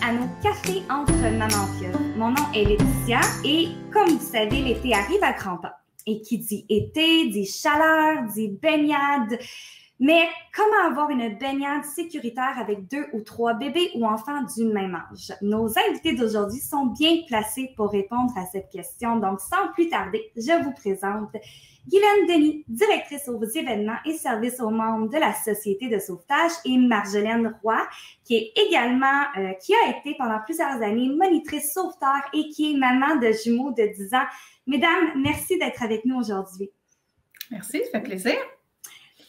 à nos cafés entre mamans pieuvres. Mon nom est Laetitia et comme vous savez, l'été arrive à grands pas. Et qui dit été, dit chaleur, dit baignade. Mais comment avoir une baignade sécuritaire avec 2 ou 3 bébés ou enfants du même âge? Nos invités d'aujourd'hui sont bien placés pour répondre à cette question. Donc, sans plus tarder, je vous présente Guylaine Denis, directrice aux événements et services aux membres de la Société de sauvetage, et Marjolaine Roy, qui est également, qui a été pendant plusieurs années monitrice sauveteur et qui est maman de jumeaux de 10 ans. Mesdames, merci d'être avec nous aujourd'hui. Merci, ça fait plaisir.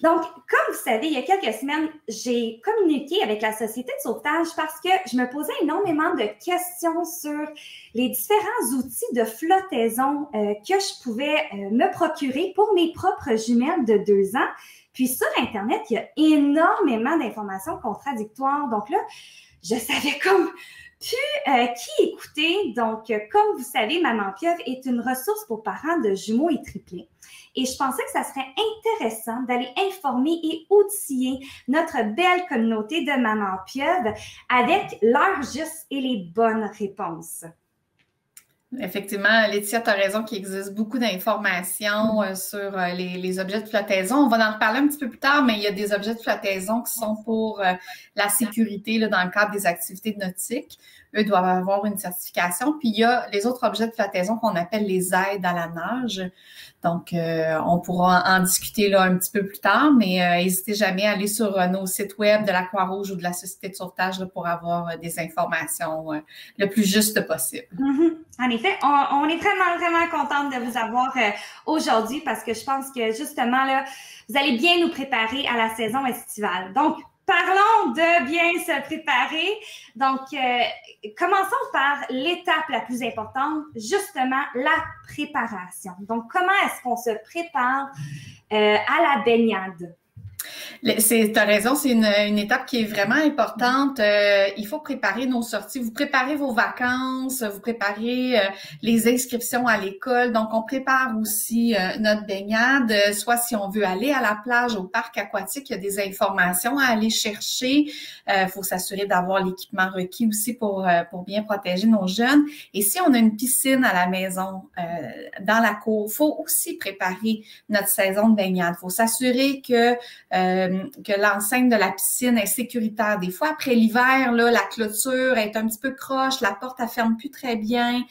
Donc, comme vous savez, il y a quelques semaines, j'ai communiqué avec la Société de sauvetage parce que je me posais énormément de questions sur les différents outils de flottaison que je pouvais me procurer pour mes propres jumelles de 2 ans. Puis sur Internet, il y a énormément d'informations contradictoires. Donc là, je savais comme plus qui écouter. Donc, comme vous savez, Maman Pieuvre est une ressource pour parents de jumeaux et triplés. Et je pensais que ça serait intéressant d'aller informer et outiller notre belle communauté de Maman Pieuvre avec l'heure juste et les bonnes réponses. Effectivement, Laetitia, tu as raison qu'il existe beaucoup d'informations sur les objets de flottaison. On va en reparler un petit peu plus tard, mais il y a des objets de flottaison qui sont pour la sécurité là, dans le cadre des activités nautiques. Eux doivent avoir une certification. Puis il y a les autres objets de flottaison qu'on appelle les aides à la nage. Donc, on pourra en discuter là un petit peu plus tard, mais n'hésitez jamais à aller sur nos sites web de la Croix-Rouge ou de la Société de sauvetage là, pour avoir des informations le plus juste possible. Mm-hmm. En effet, on est vraiment, vraiment contente de vous avoir aujourd'hui parce que je pense que justement, là, vous allez bien nous préparer à la saison estivale. Donc, parlons de bien se préparer. Donc, commençons par l'étape la plus importante, justement, la préparation. Donc, comment est-ce qu'on se prépare à la baignade? Tu as raison, c'est une étape qui est vraiment importante. Il faut préparer nos sorties. Vous préparez vos vacances, vous préparez les inscriptions à l'école. Donc, on prépare aussi notre baignade. Soit si on veut aller à la plage, au parc aquatique, il y a des informations à aller chercher. Faut s'assurer d'avoir l'équipement requis aussi pour bien protéger nos jeunes. Et si on a une piscine à la maison, dans la cour, faut aussi préparer notre saison de baignade. Faut s'assurer que l'enseigne de la piscine est sécuritaire. Des fois, après l'hiver, là, la clôture est un petit peu croche, la porte, elle ferme plus très bien.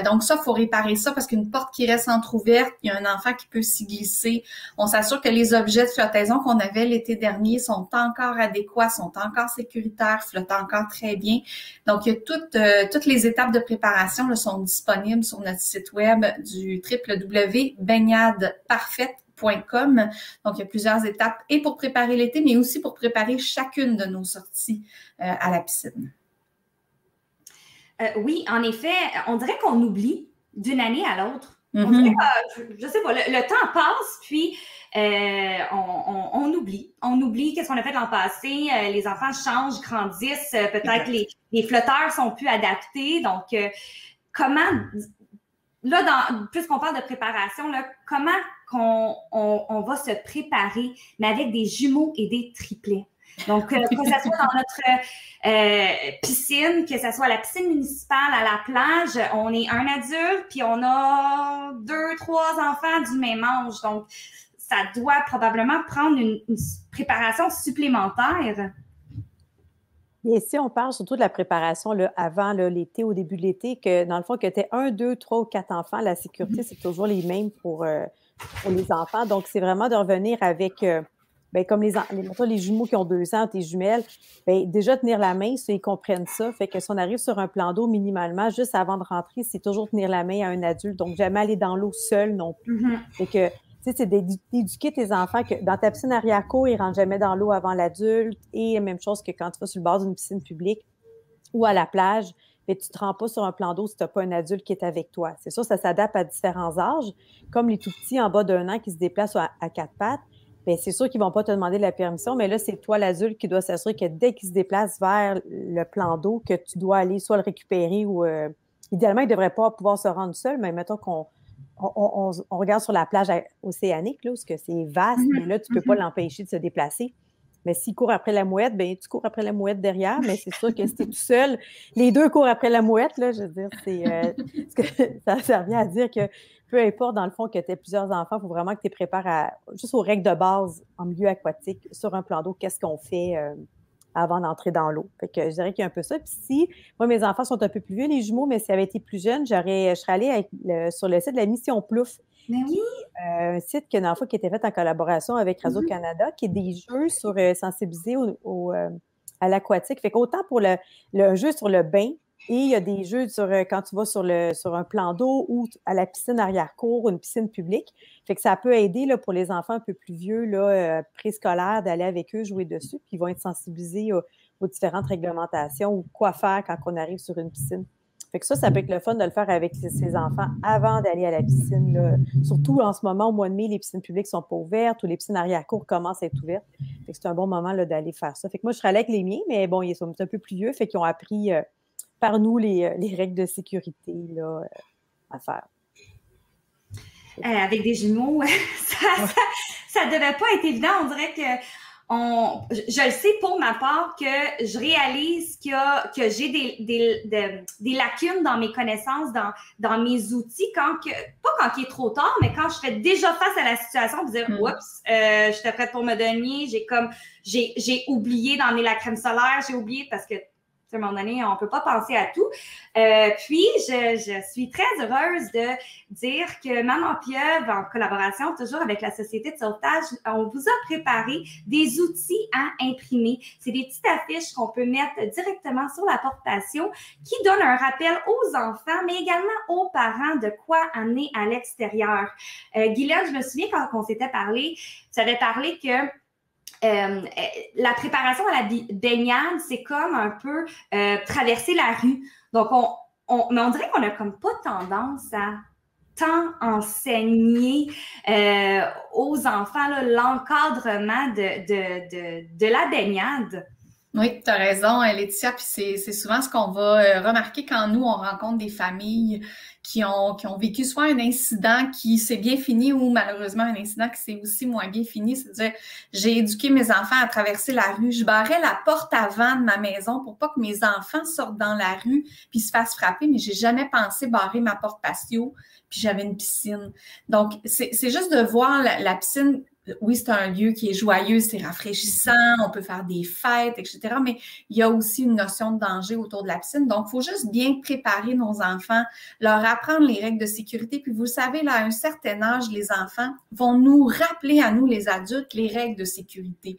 Donc ça, il faut réparer ça parce qu'une porte qui reste entrouverte, il y a un enfant qui peut s'y glisser. On s'assure que les objets de flottaison qu'on avait l'été dernier sont encore adéquats, sont encore sécuritaires, flottent encore très bien. Donc, il y a toutes les étapes de préparation là, sont disponibles sur notre site web du www.baignadeparfaite.com. Donc, il y a plusieurs étapes et pour préparer l'été, mais aussi pour préparer chacune de nos sorties à la piscine. Oui, en effet, on dirait qu'on oublie d'une année à l'autre. Mm-hmm. On dirait que, je sais pas, le temps passe, puis on oublie. On oublie qu'est-ce qu'on a fait l'an passé. Les enfants changent, grandissent. Peut-être les flotteurs sont plus adaptés. Donc, comment... Là, puisqu'on parle de préparation, là, comment on va se préparer, mais avec des jumeaux et des triplets? Donc, que ça soit dans notre piscine, que ça soit à la piscine municipale, à la plage, on est un adulte, puis on a 2, 3 enfants du même âge. Donc, ça doit probablement prendre une préparation supplémentaire. Et si on parle surtout de la préparation là, avant là, l'été, au début de l'été, que dans le fond, que tu aies 1, 2, 3 ou 4 enfants, la sécurité, c'est toujours les mêmes pour les enfants. Donc, c'est vraiment de revenir avec, comme les jumeaux qui ont 2 ans, tes jumelles, déjà tenir la main, ils comprennent ça. Fait que si on arrive sur un plan d'eau, minimalement, juste avant de rentrer, c'est toujours tenir la main à un adulte. Donc, jamais aller dans l'eau seul non plus. Mm-hmm. Fait que, tu sais, c'est d'éduquer tes enfants que dans ta piscine arrière-cour, ils ne rentrent jamais dans l'eau avant l'adulte. Et même chose que quand tu vas sur le bord d'une piscine publique ou à la plage, tu ne te rends pas sur un plan d'eau si tu n'as pas un adulte qui est avec toi. C'est sûr, ça s'adapte à différents âges. Comme les tout-petits en bas d'1 an qui se déplacent à 4 pattes, c'est sûr qu'ils ne vont pas te demander la permission, mais là, c'est toi, l'adulte, qui doit s'assurer que dès qu'ils se déplacent vers le plan d'eau, que tu dois aller soit le récupérer ou... idéalement, ils ne devraient pas pouvoir se rendre seuls, mais mettons qu'on regarde sur la plage océanique, là, où c'est vaste, mais là, tu ne peux pas l'empêcher de se déplacer. Mais s'il court après la mouette, ben tu cours après la mouette derrière, mais c'est sûr que si tu es tout seul, les deux courent après la mouette, là, je veux dire, ça revient à dire que peu importe, dans le fond, que tu aies plusieurs enfants, il faut vraiment que tu les prépares juste aux règles de base en milieu aquatique, sur un plan d'eau, qu'est-ce qu'on fait avant d'entrer dans l'eau. Fait que je dirais qu'il y a un peu ça. Puis si, moi, mes enfants sont un peu plus vieux, les jumeaux, mais s'ils avaient été plus jeunes, je serais allée sur le site de la Mission Plouf. Mais oui! Un site que, dans le fond, qui était fait en collaboration avec Radio-Canada, qui est des jeux sur sensibiliser à l'aquatique. Fait qu'autant pour le jeu sur le bain, et il y a des jeux quand tu vas sur un plan d'eau ou à la piscine arrière-cour ou une piscine publique. Fait que ça peut aider là, pour les enfants un peu plus vieux, là, préscolaires, d'aller avec eux jouer dessus, puis ils vont être sensibilisés aux différentes réglementations ou quoi faire quand on arrive sur une piscine. Fait que ça peut être le fun de le faire avec ses enfants avant d'aller à la piscine. Là. Surtout en ce moment, au mois de mai, les piscines publiques sont pas ouvertes ou les piscines arrière-cour commencent à être ouvertes. Fait que c'est un bon moment là, d'aller faire ça. Fait que moi, je serais allée avec les miens, mais bon, ils sont un peu plus vieux, fait qu'ils ont appris par nous les règles de sécurité là, à faire. Avec des jumeaux, ça devait pas être évident. On dirait que je le sais pour ma part que je réalise que j'ai des lacunes dans mes connaissances, dans mes outils, pas quand il est trop tard, mais quand je fais déjà face à la situation, pour dire oups, j'étais prête pour me donner, j'ai oublié d'emmener la crème solaire, j'ai oublié parce que à un moment donné, on peut pas penser à tout. Puis, je suis très heureuse de dire que Maman Pieuvre, en collaboration toujours avec la Société de sauvetage, on vous a préparé des outils à imprimer. C'est des petites affiches qu'on peut mettre directement sur la porte patio qui donnent un rappel aux enfants, mais également aux parents de quoi amener à l'extérieur. Guylaine, je me souviens quand on s'était parlé, tu avais parlé que la préparation à la baignade, c'est comme un peu traverser la rue. Donc, mais on dirait qu'on a comme pas tendance à tant enseigner aux enfants l'encadrement de la baignade. Oui, tu as raison, Laetitia, puis c'est souvent ce qu'on va remarquer quand nous, on rencontre des familles qui ont vécu soit un incident qui s'est bien fini ou malheureusement un incident qui s'est aussi moins bien fini. C'est-à-dire, j'ai éduqué mes enfants à traverser la rue. Je barrais la porte avant de ma maison pour pas que mes enfants sortent dans la rue puis se fassent frapper, mais j'ai jamais pensé barrer ma porte patio, puis j'avais une piscine. Donc, c'est juste de voir la piscine. Oui, c'est un lieu qui est joyeux, c'est rafraîchissant, on peut faire des fêtes, etc. Mais il y a aussi une notion de danger autour de la piscine. Donc, il faut juste bien préparer nos enfants, leur apprendre les règles de sécurité. Puis, vous savez, là, à un certain âge, les enfants vont nous rappeler à nous, les adultes, les règles de sécurité.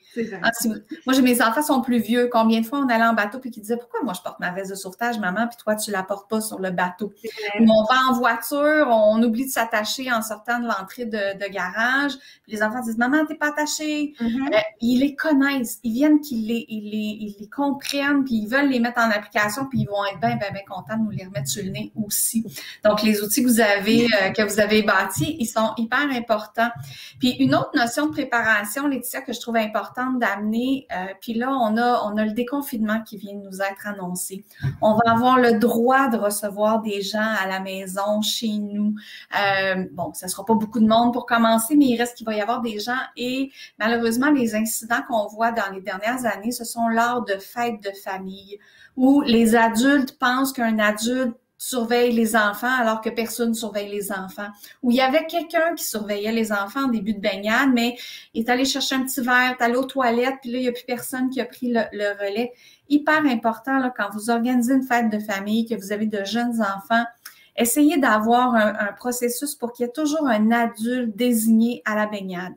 Moi, mes enfants sont plus vieux. Combien de fois on allait en bateau puis qu'ils disaient, pourquoi moi, je porte ma veste de sauvetage, maman, puis toi, tu la portes pas sur le bateau? Ou on va en voiture, on oublie de s'attacher en sortant de l'entrée de garage. Puis les enfants disent, maman, t'es pas attachée. Ils les connaissent. Ils viennent qu'ils les comprennent, puis ils veulent les mettre en application, puis ils vont être bien contents de nous les remettre sur le nez aussi. Donc, les outils que vous avez bâtis, ils sont hyper importants. Puis, une autre notion de préparation, Laetitia, que je trouve importante d'amener, puis là, on a le déconfinement qui vient de nous être annoncé. On va avoir le droit de recevoir des gens à la maison, chez nous. Bon, ça sera pas beaucoup de monde pour commencer, mais il reste qu'il va y avoir des gens et malheureusement, les incidents qu'on voit dans les dernières années, ce sont lors de fêtes de famille où les adultes pensent qu'un adulte surveille les enfants alors que personne ne surveille les enfants. Où il y avait quelqu'un qui surveillait les enfants en début de baignade, mais il est allé chercher un petit verre, est allé aux toilettes, puis là, il n'y a plus personne qui a pris le relais. Hyper important, là, quand vous organisez une fête de famille, que vous avez de jeunes enfants, essayez d'avoir un processus pour qu'il y ait toujours un adulte désigné à la baignade.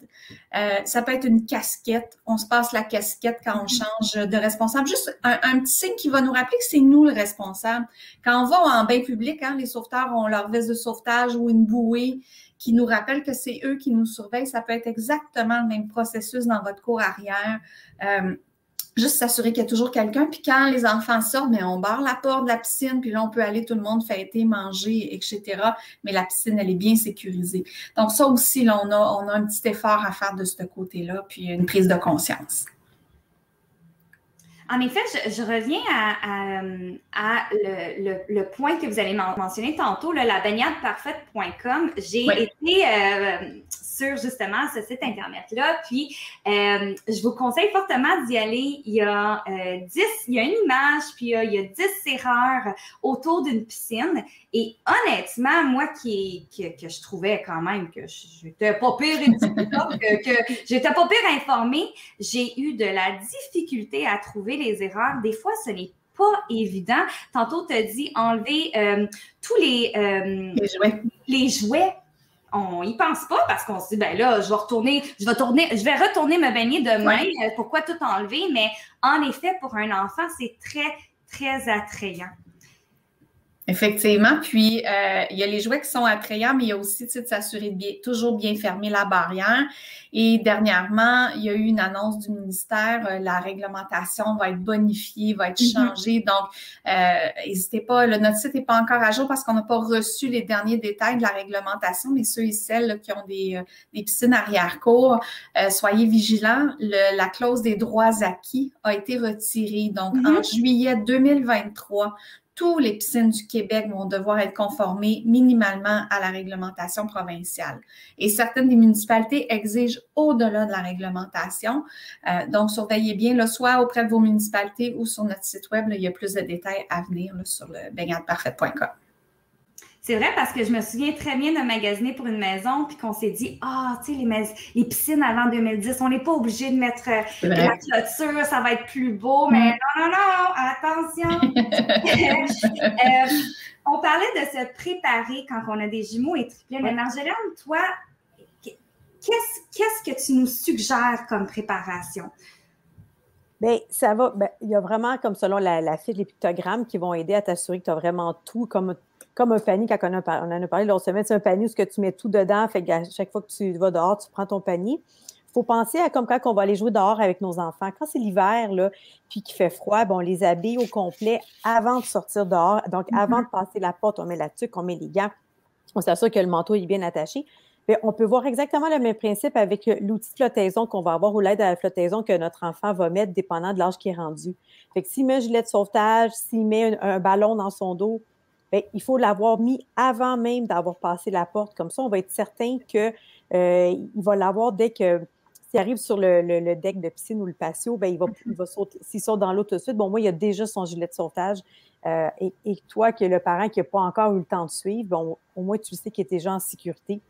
Ça peut être une casquette. On se passe la casquette quand on change de responsable. Juste un petit signe qui va nous rappeler que c'est nous le responsable. Quand on va en bain public, les sauveteurs ont leur veste de sauvetage ou une bouée qui nous rappelle que c'est eux qui nous surveillent. Ça peut être exactement le même processus dans votre cour arrière. Juste s'assurer qu'il y a toujours quelqu'un. Puis quand les enfants sortent, bien, on barre la porte de la piscine, puis là, on peut aller tout le monde fêter, manger, etc. Mais la piscine, elle est bien sécurisée. Donc ça aussi, là, on a un petit effort à faire de ce côté-là, puis une prise de conscience. En effet, je reviens à le point que vous avez mentionné tantôt, là, la baignadeparfaite.com. J'ai été sur justement ce site Internet-là, puis je vous conseille fortement d'y aller. Il y a il y a une image, puis il y a 10 erreurs autour d'une piscine. Et honnêtement, moi que je trouvais quand même que j'étais pas pire que j'étais pas pire informée, j'ai eu de la difficulté à trouver les erreurs. Des fois, ce n'est pas évident. Tantôt, tu as dit enlever tous les jouets. On y pense pas parce qu'on se dit, ben là, je vais retourner me baigner demain. Ouais. Pourquoi tout enlever? Mais en effet, pour un enfant, c'est très, très attrayant. Effectivement. Puis, il y a les jouets qui sont attrayants, mais il y a aussi, tu sais, de s'assurer de toujours bien fermer la barrière. Et dernièrement, il y a eu une annonce du ministère, la réglementation va être bonifiée, va être changée. Donc, n'hésitez pas, notre site n'est pas encore à jour parce qu'on n'a pas reçu les derniers détails de la réglementation, mais ceux et celles là, qui ont des piscines arrière-cour, soyez vigilants. La clause des droits acquis a été retirée. Donc, en juillet 2023, tous les piscines du Québec vont devoir être conformées minimalement à la réglementation provinciale. Et certaines des municipalités exigent au-delà de la réglementation. Donc, surveillez bien, là, soit auprès de vos municipalités ou sur notre site web. Là, il y a plus de détails à venir là, sur le baignadeparfaite.com. C'est vrai parce que je me souviens très bien de magasiner pour une maison puis qu'on s'est dit, tu sais, les piscines avant 2010, on n'est pas obligé de mettre la clôture, ça va être plus beau, mais non, attention! On parlait de se préparer quand on a des jumeaux et triplets, mais Marjolaine, toi, qu'est-ce que tu nous suggères comme préparation? Bien, ça va, il y a vraiment, comme selon la fiche, les pictogrammes qui vont aider à t'assurer que tu as vraiment tout, comme un panier, quand on en a parlé l'autre semaine, c'est un panier où tu mets tout dedans, fait qu'à chaque fois que tu vas dehors, tu prends ton panier. Il faut penser à comme quand on va aller jouer dehors avec nos enfants. Quand c'est l'hiver, là, puis qu'il fait froid, on les habille au complet avant de sortir dehors. Donc, avant de passer la porte, on met la tuque, on met les gants, on s'assure que le manteau est bien attaché. Bien, on peut voir exactement le même principe avec l'outil de flottaison qu'on va avoir ou l'aide à la flottaison que notre enfant va mettre dépendant de l'âge qui est rendu. Fait que s'il met un gilet de sauvetage, s'il met un ballon dans son dos, bien, il faut l'avoir mis avant même d'avoir passé la porte. Comme ça, on va être certain qu'il va l'avoir dès que s'il arrive sur le deck de piscine ou le patio, bien, il va sauter. S'il saute dans l'eau tout de suite, bon, moi, il a déjà son gilet de sauvetage. Et toi, qui est le parent qui n'a pas encore eu le temps de suivre, bon, au moins, tu sais qu'il est déjà en sécurité.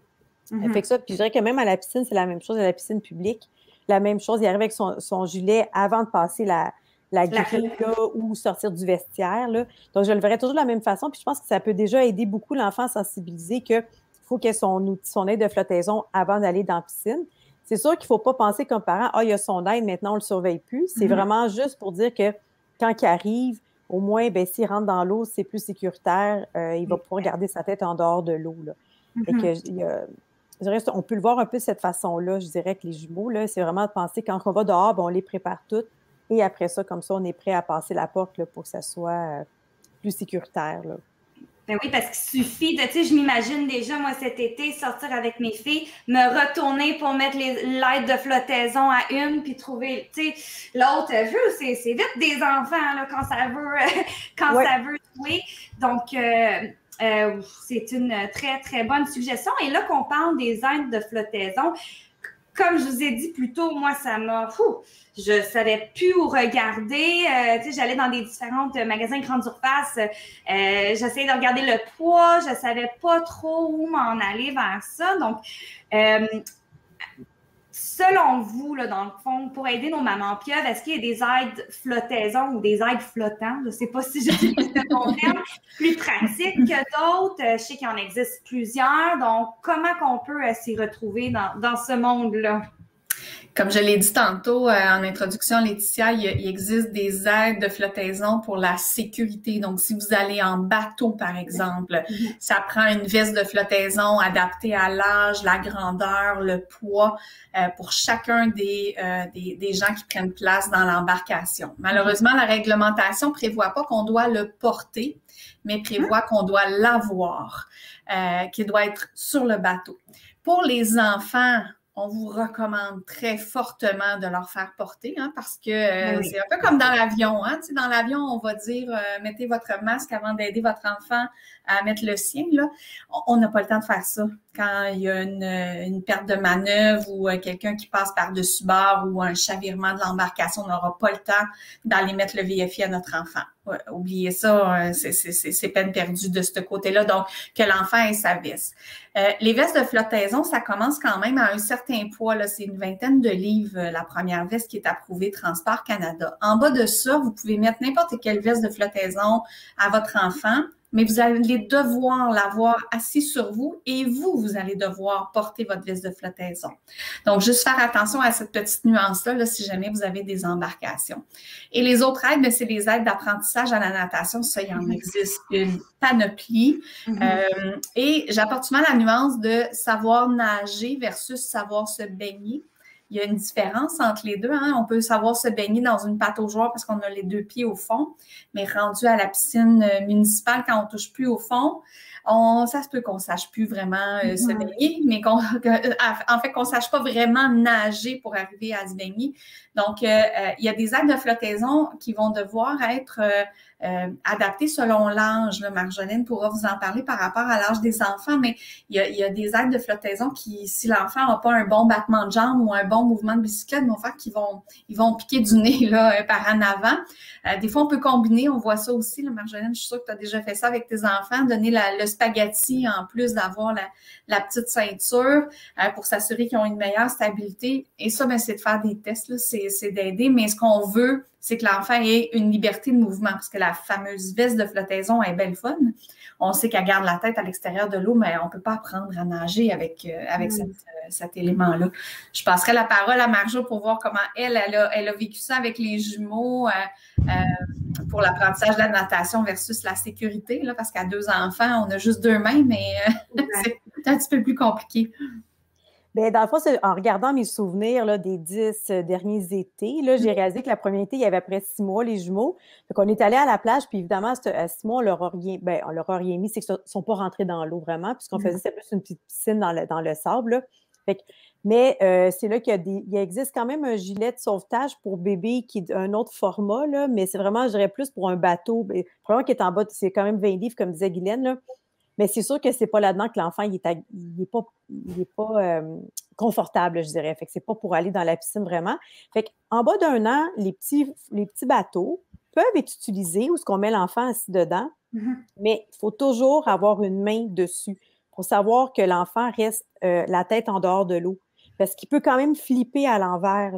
Fait que ça, puis je dirais que même à la piscine, c'est la même chose, à la piscine publique. La même chose, il arrive avec son gilet avant de passer la grille là, ou sortir du vestiaire. Là. Donc, je le verrais toujours de la même façon. Puis je pense que ça peut déjà aider beaucoup l'enfant à sensibiliser qu'il faut qu'il ait son aide de flottaison avant d'aller dans la piscine. C'est sûr qu'il ne faut pas penser comme parent, il y a son aide, maintenant on ne le surveille plus. C'est vraiment juste pour dire que quand il arrive, au moins, s'il rentre dans l'eau, c'est plus sécuritaire. Il va pouvoir garder sa tête en dehors de l'eau. Là. Fait que, je dirais, on peut le voir un peu de cette façon-là, je dirais, que les jumeaux, là, c'est vraiment de penser quand on va dehors, on les prépare toutes. Et après ça, comme ça, on est prêt à passer la porte là, pour que ça soit plus sécuritaire. Là. Ben oui, parce qu'il suffit de, tu sais, je m'imagine déjà, moi, cet été, sortir avec mes filles, me retourner pour mettre l'aide de flottaison à une, puis trouver, tu sais, l'autre, c'est vite des enfants, là, quand ça veut jouer. Donc, c'est une très, très bonne suggestion. Et là qu'on parle des aides de flottaison, comme je vous ai dit plus tôt, moi, ça m'a... je savais plus où regarder. Tu sais, j'allais dans des différents magasins grande surface. J'essayais de regarder le poids. Je savais pas trop où m'en aller vers ça. Donc, selon vous, là, dans le fond, pour aider nos mamans pieuvres, est-ce qu'il y a des aides flottaison ou des aides flottants? Je ne sais pas si j'utilise le bon terme, plus pratiques que d'autres. Je sais qu'il en existe plusieurs. Donc, comment qu'on peut s'y retrouver dans ce monde-là? Comme je l'ai dit tantôt en introduction, Laetitia, il existe des aides de flottaison pour la sécurité. Donc, si vous allez en bateau, par exemple, ça prend une veste de flottaison adaptée à l'âge, la grandeur, le poids pour chacun des gens qui prennent place dans l'embarcation. Malheureusement, la réglementation prévoit pas qu'on doit le porter, mais prévoit qu'on doit l'avoir, qu'il doit être sur le bateau. Pour les enfants, on vous recommande très fortement de leur faire porter, hein, parce que Oui. c'est un peu comme dans l'avion. Hein, tu sais, dans l'avion, on va dire mettez votre masque avant d'aider votre enfant à mettre le sien. Là. On n'a pas le temps de faire ça. Quand il y a une perte de manœuvre ou quelqu'un qui passe par-dessus bord ou un chavirement de l'embarcation, on n'aura pas le temps d'aller mettre le VFI à notre enfant. Ouais, oubliez ça, c'est peine perdue de ce côté-là. Donc, que l'enfant ait sa veste. Les vestes de flottaison, ça commence quand même à un certain poids. Là, c'est une vingtaine de livres, la première veste qui est approuvée Transport Canada. En bas de ça, vous pouvez mettre n'importe quelle veste de flottaison à votre enfant, mais vous allez devoir l'avoir assis sur vous et vous allez devoir porter votre veste de flottaison. Donc, juste faire attention à cette petite nuance-là, là, si jamais vous avez des embarcations. Et les autres aides, mais c'est les aides d'apprentissage à la natation. Ça, il en existe une panoplie. Et j'apporte souvent la nuance de savoir nager versus savoir se baigner. Il y a une différence entre les deux. Hein? On peut savoir se baigner dans une pataugeoire parce qu'on a les 2 pieds au fond, mais rendu à la piscine municipale, quand on touche plus au fond, ça se peut qu'on sache plus vraiment se baigner, mais en fait, qu'on sache pas vraiment nager pour arriver à se baigner. Donc, il y a des aides de flottaison qui vont devoir être adaptées selon l'âge. Marjolaine pourra vous en parler par rapport à l'âge des enfants, mais il y a des aides de flottaison qui, si l'enfant n'a pas un bon battement de jambe ou un bon mouvement de bicyclette, vont faire qu'ils vont piquer du nez là, par en avant. Des fois, on peut combiner, on voit ça aussi. Là, Marjolaine, je suis sûre que tu as déjà fait ça avec tes enfants, donner le spaghetti en plus d'avoir la petite ceinture pour s'assurer qu'ils ont une meilleure stabilité. Et ça, ben, c'est de faire des tests, là, c'est d'aider, mais ce qu'on veut, c'est que l'enfant ait une liberté de mouvement, parce que la fameuse veste de flottaison est belle fun. On sait qu'elle garde la tête à l'extérieur de l'eau, mais on ne peut pas apprendre à nager avec cet élément-là. Je passerai la parole à Marjo pour voir comment elle a vécu ça avec les jumeaux pour l'apprentissage de la natation versus la sécurité, là, parce qu'à 2 enfants, on a juste 2 mains, mais c'est un petit peu plus compliqué. Bien, dans le fond, en regardant mes souvenirs là, des 10 derniers étés, là, j'ai réalisé que la première été, il y avait après 6 mois les jumeaux. Donc, on est allé à la plage, puis évidemment, à 6 mois, on leur a rien mis, c'est qu'ils ne sont pas rentrés dans l'eau vraiment, puisqu'on faisait, c'est plus une petite piscine dans le sable. Là. Fait que, mais c'est là il existe quand même un gilet de sauvetage pour bébé qui est un autre format, là, mais c'est vraiment, je dirais, plus pour un bateau. Probablement qui est en bas, c'est quand même 20 livres, comme disait Guylaine, là. Mais c'est sûr que c'est pas là-dedans que l'enfant il est pas confortable, je dirais. Fait que c'est pas pour aller dans la piscine vraiment. Fait qu'en bas d'1 an, les petits bateaux peuvent être utilisés où ce qu'on met l'enfant assis dedans, mais il faut toujours avoir une main dessus pour savoir que l'enfant reste la tête en dehors de l'eau. Parce qu'il peut quand même flipper à l'envers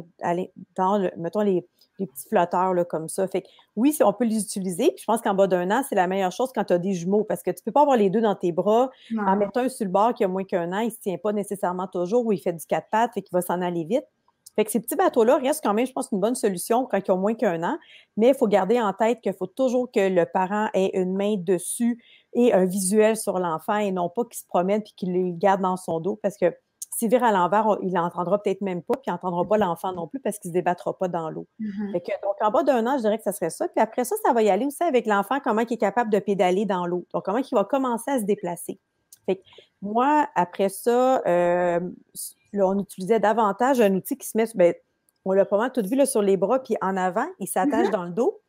mettons les petits flotteurs là, comme ça. Fait que oui, on peut les utiliser. Puis je pense qu'en bas d'1 an, c'est la meilleure chose quand tu as des jumeaux parce que tu ne peux pas avoir les 2 dans tes bras. Non. En mettant un sur le bord qui a moins qu'1 an, il ne se tient pas nécessairement toujours ou il fait du 4 pattes, fait qu'il va s'en aller vite. Fait que ces petits bateaux-là restent quand même, je pense, une bonne solution quand ils ont moins qu'1 an. Mais il faut garder en tête qu'il faut toujours que le parent ait une main dessus et un visuel sur l'enfant et non pas qu'il se promène puis qu'il le garde dans son dos parce que s'il vire à l'envers, il l'entendra peut-être même pas, puis il n'entendra pas l'enfant non plus parce qu'il ne se débattra pas dans l'eau. Donc, en bas d'1 an, je dirais que ça serait ça. Puis après ça, ça va y aller aussi avec l'enfant, comment il est capable de pédaler dans l'eau. Donc, comment il va commencer à se déplacer. Fait que moi, après ça, là, on utilisait davantage un outil qui se met, on l'a pas mal tout vu là, sur les bras, puis en avant, il s'attache dans le dos.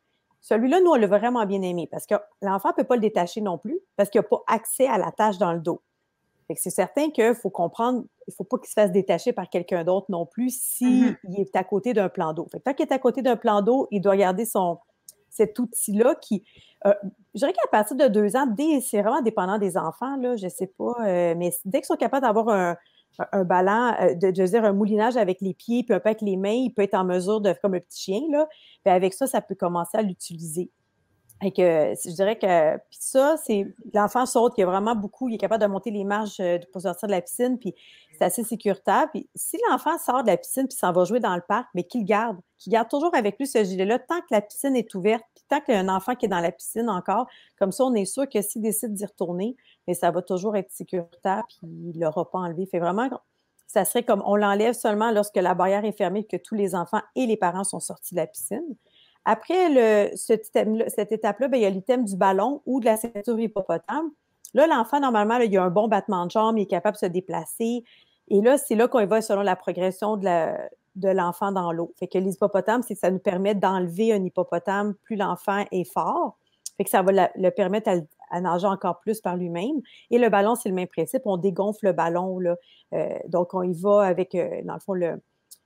Celui-là, nous, on l'a vraiment bien aimé parce que l'enfant ne peut pas le détacher non plus parce qu'il n'a pas accès à la tâche dans le dos. Fait que c'est certain qu'il faut comprendre, il ne faut pas qu'il se fasse détacher par quelqu'un d'autre non plus s'il est à côté d'un plan d'eau. Fait que tant qu'il est à côté d'un plan d'eau, il doit garder cet outil-là qui, je dirais qu'à partir de 2 ans, c'est vraiment dépendant des enfants, là, je ne sais pas, mais dès qu'ils sont capables d'avoir un ballon, je veux dire, un moulinage avec les pieds puis un peu avec les mains, il peut être en mesure de, comme un petit chien, là, puis avec ça, ça peut commencer à l'utiliser. Et que je dirais que puis ça, c'est l'enfant saute, il est capable de monter les marches pour sortir de la piscine, puis c'est assez sécuritaire. Puis si l'enfant sort de la piscine puis s'en va jouer dans le parc, mais qu'il garde toujours avec lui ce gilet-là tant que la piscine est ouverte, puis tant qu'il y a un enfant qui est dans la piscine encore, comme ça, on est sûr que s'il décide d'y retourner, mais ça va toujours être sécuritaire, puis il ne l'aura pas enlevé. Fait vraiment, ça serait comme on l'enlève seulement lorsque la barrière est fermée et que tous les enfants et les parents sont sortis de la piscine. Après cette étape-là, il y a l'item du ballon ou de la ceinture hippopotame. Là, l'enfant, normalement, là, il a un bon battement de jambes, il est capable de se déplacer Et là, c'est là qu'on y va selon la progression de l'enfant dans l'eau. Fait que les hippopotames, c'est que ça nous permet d'enlever un hippopotame plus l'enfant est fort. Fait que ça va le permettre à nager encore plus par lui-même. Et le ballon, c'est le même principe. On dégonfle le ballon, là. Donc, on y va avec, dans le fond,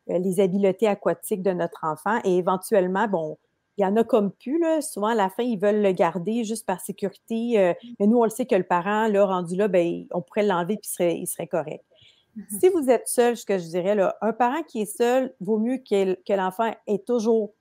les habiletés aquatiques de notre enfant. Et éventuellement, bon, il y en a comme plus, là. Souvent, à la fin, ils veulent le garder juste par sécurité. Mais nous, on le sait que le parent, là, rendu là, ben, on pourrait l'enlever puis il serait correct. Si vous êtes seul, ce que je dirais, là, un parent qui est seul, vaut mieux que l'enfant ait toujours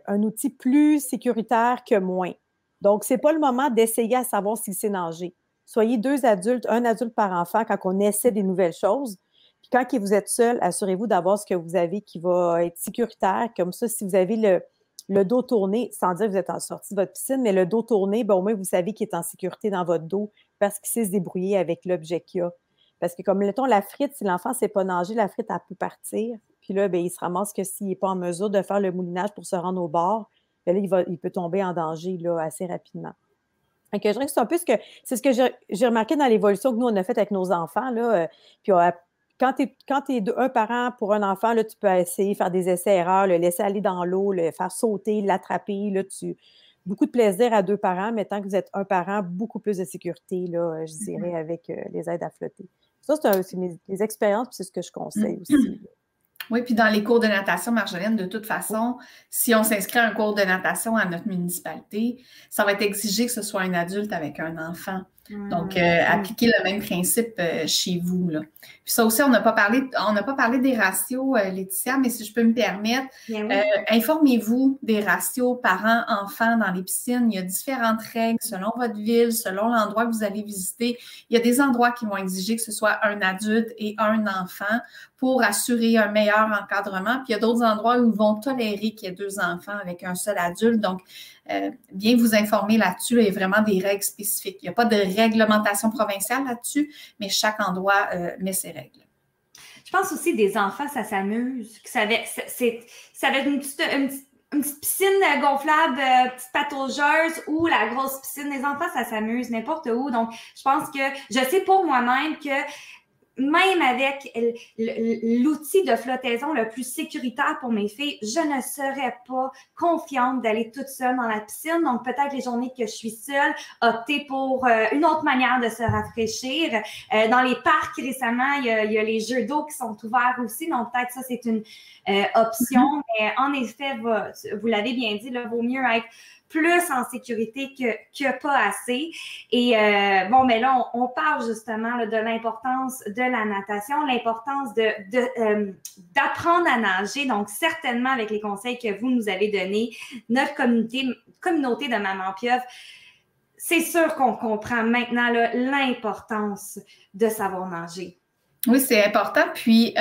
un outil plus sécuritaire que moins. Donc, ce n'est pas le moment d'essayer à savoir s'il sait nager. Soyez 2 adultes, un adulte par enfant quand on essaie des nouvelles choses. Puis quand vous êtes seul, assurez-vous d'avoir ce que vous avez qui va être sécuritaire. Comme ça, si vous avez le dos tourné, sans dire que vous êtes en sortie de votre piscine, mais le dos tourné, ben, au moins, vous savez qu'il est en sécurité dans votre dos parce qu'il sait se débrouiller avec l'objet qu'il a. Parce que comme, mettons, la frite, si l'enfant ne sait pas nager, la frite, elle peut partir. Puis là, ben, il se ramasse que s'il n'est pas en mesure de faire le moulinage pour se rendre au bord, ben là, il peut tomber en danger là, assez rapidement. Donc, je dirais que c'est ce que j'ai remarqué dans l'évolution que nous, on a faite avec nos enfants. Là, puis quand tu es un parent pour un enfant, là, tu peux essayer de faire des essais-erreurs, le laisser aller dans l'eau, le faire sauter, l'attraper. Là, beaucoup de plaisir à 2 parents, mais tant que vous êtes un parent, beaucoup plus de sécurité, là, je dirais, avec les aides à flotter. Ça, c'est mes expériences, puis c'est ce que je conseille aussi. Oui, puis dans les cours de natation, Marjolaine, de toute façon, si on s'inscrit à un cours de natation à notre municipalité, ça va être exigé que ce soit un adulte avec un enfant. Donc, appliquez le même principe chez vous, là. Puis ça aussi, on n'a pas parlé des ratios, Laetitia, mais si je peux me permettre, informez-vous des ratios parents-enfants dans les piscines. Il y a différentes règles selon votre ville, selon l'endroit que vous allez visiter. Il y a des endroits qui vont exiger que ce soit un adulte et un enfant pour assurer un meilleur encadrement. Puis il y a d'autres endroits où ils vont tolérer qu'il y ait 2 enfants avec un seul adulte. Donc, bien vous informer là-dessus. Il y a vraiment des règles spécifiques. Il n'y a pas de réglementation provinciale là-dessus, mais chaque endroit met ses règles. Je pense aussi des enfants, ça s'amuse. Ça va être une petite piscine gonflable, petite pataugeuse ou la grosse piscine. Les enfants, ça s'amuse n'importe où. Donc, je pense que je sais pour moi-même que même avec l'outil de flottaison le plus sécuritaire pour mes filles, je ne serais pas confiante d'aller toute seule dans la piscine. Donc, peut-être les journées que je suis seule, opter pour une autre manière de se rafraîchir. Dans les parcs, récemment, il y a les jeux d'eau qui sont ouverts aussi. Donc, peut-être ça, c'est une option. Mais en effet, vous l'avez bien dit, là, vaut mieux être plus en sécurité que pas assez. Et bon, mais là, on parle justement là, de l'importance de la natation, l'importance d'apprendre à nager. Donc, certainement, avec les conseils que vous nous avez donnés, notre communauté de Maman Pieuvre, c'est sûr qu'on comprend maintenant là, l'importance de savoir nager. Oui, c'est important. Puis,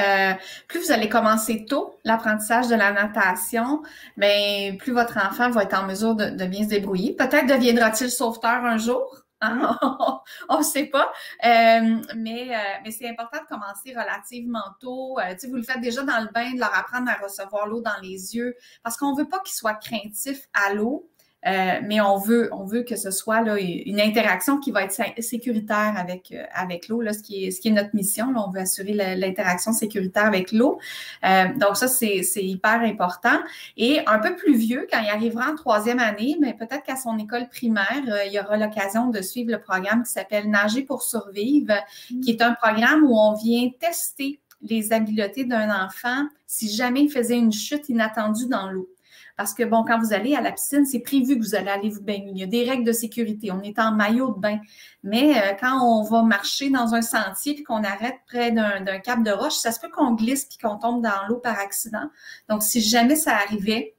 plus vous allez commencer tôt l'apprentissage de la natation, bien, plus votre enfant va être en mesure de bien se débrouiller. Peut-être deviendra-t-il sauveteur un jour. Hein? On ne sait pas. Mais c'est important de commencer relativement tôt. Vous le faites déjà dans le bain, de leur apprendre à recevoir l'eau dans les yeux, parce qu'on ne veut pas qu'ils soient craintifs à l'eau. Mais on veut que ce soit là, une interaction qui va être sécuritaire avec l'eau, là, ce qui est notre mission. Là, on veut assurer l'interaction sécuritaire avec l'eau. Donc ça, c'est hyper important. Et un peu plus vieux, quand il arrivera en 3e année, mais peut-être qu'à son école primaire, il y aura l'occasion de suivre le programme qui s'appelle Nager pour survivre, qui est un programme où on vient tester les habiletés d'un enfant si jamais il faisait une chute inattendue dans l'eau. Parce que, bon, quand vous allez à la piscine, c'est prévu que vous allez aller vous baigner. Il y a des règles de sécurité. On est en maillot de bain. Mais quand on va marcher dans un sentier puis qu'on arrête près d'un cap de roche, ça se peut qu'on glisse puis qu'on tombe dans l'eau par accident. Donc, si jamais ça arrivait,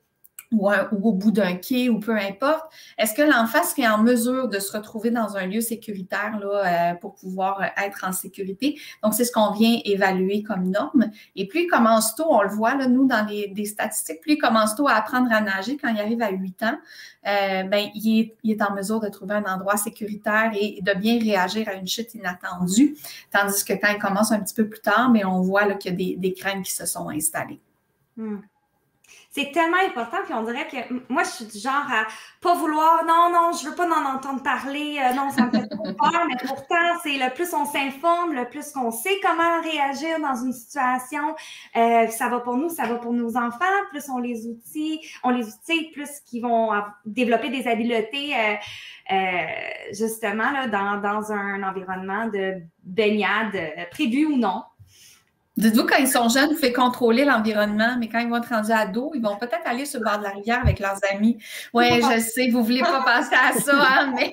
ou au bout d'un quai, ou peu importe, est-ce que l'enfant serait en mesure de se retrouver dans un lieu sécuritaire là, pour pouvoir être en sécurité? Donc, c'est ce qu'on vient évaluer comme norme. Et plus il commence tôt, on le voit, là, nous, dans des statistiques, plus il commence tôt à apprendre à nager quand il arrive à 8 ans, il est en mesure de trouver un endroit sécuritaire et de bien réagir à une chute inattendue. Tandis que quand il commence un petit peu plus tard, mais on voit là, qu'il y a des craintes qui se sont installées. C'est tellement important, puis on dirait que moi, je suis du genre à pas vouloir, non, je veux pas en entendre parler, non, ça me fait trop peur, mais pourtant, c'est le plus on s'informe, le plus qu'on sait comment réagir dans une situation, ça va pour nous, ça va pour nos enfants, plus on les outille, plus qu'ils vont développer des habiletés, justement, là, dans un environnement de baignade, prévu ou non. Dites-vous, quand ils sont jeunes, vous faites contrôler l'environnement, mais quand ils vont être rendus ados, ils vont peut-être aller sur le bord de la rivière avec leurs amis. Oui, je sais, vous ne voulez pas penser à ça, hein, mais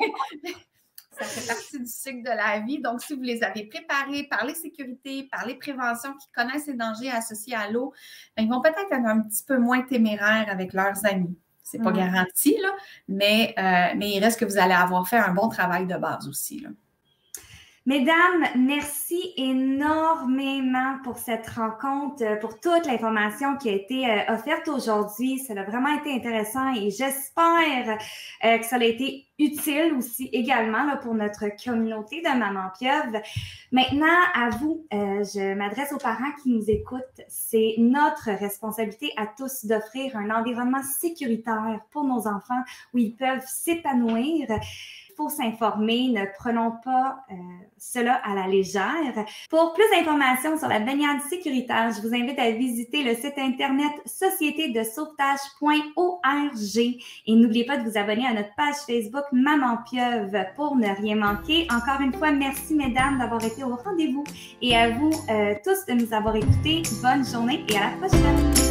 ça fait partie du cycle de la vie. Donc, si vous les avez préparés par les sécurités, par les préventions, qui connaissent les dangers associés à l'eau, ils vont peut-être être un petit peu moins téméraires avec leurs amis. Ce n'est pas garanti, là, mais il reste que vous allez avoir fait un bon travail de base aussi, là. Mesdames, merci énormément pour cette rencontre, pour toute l'information qui a été offerte aujourd'hui. Ça a vraiment été intéressant et j'espère que ça a été utile aussi également là, pour notre communauté de Maman Pieuvre. Maintenant, à vous, je m'adresse aux parents qui nous écoutent. C'est notre responsabilité à tous d'offrir un environnement sécuritaire pour nos enfants où ils peuvent s'épanouir. Il faut s'informer, ne prenons pas cela à la légère. Pour plus d'informations sur la baignade sécuritaire, je vous invite à visiter le site internet sociétédesauvetage.org et n'oubliez pas de vous abonner à notre page Facebook Maman Pieuvre pour ne rien manquer. Encore une fois, merci mesdames d'avoir été au rendez-vous et à vous tous de nous avoir écoutés. Bonne journée et à la prochaine!